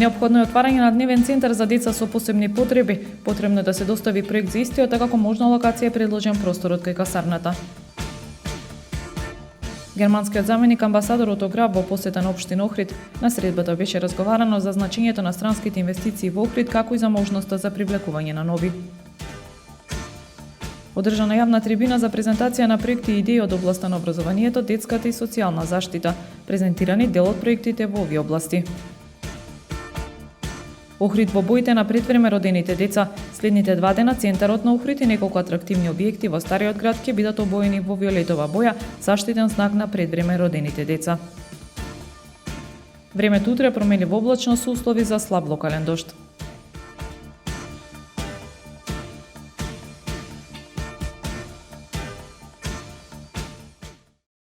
Неопходно е отварање на дневен центар за деца со посебни потреби. Потребно е да се достави проект за истиот, така како можна локација е предложен просторот кај касарната. Германскиот заменик амбасадор Ото Граб во посета на општина Охрид на средбата беше разговарано за значењето на странските инвестиции во Охрид, како и за можноста за привлекување на нови. Одржана јавна трибина за презентација на проекти и идеи од областа на образованието, детската и социјална заштита, презентирани дел од проектите во овие области. Охрид во боите на предвреме родените деца. Следните 2 дена центарот на Охрид и неколку атрактивни објекти во стариот град ќе бидат обоени во виолетова боја, заштитен знак на предвреме родените деца. Времето утре променливо облачно со услови за слаб локален дожд.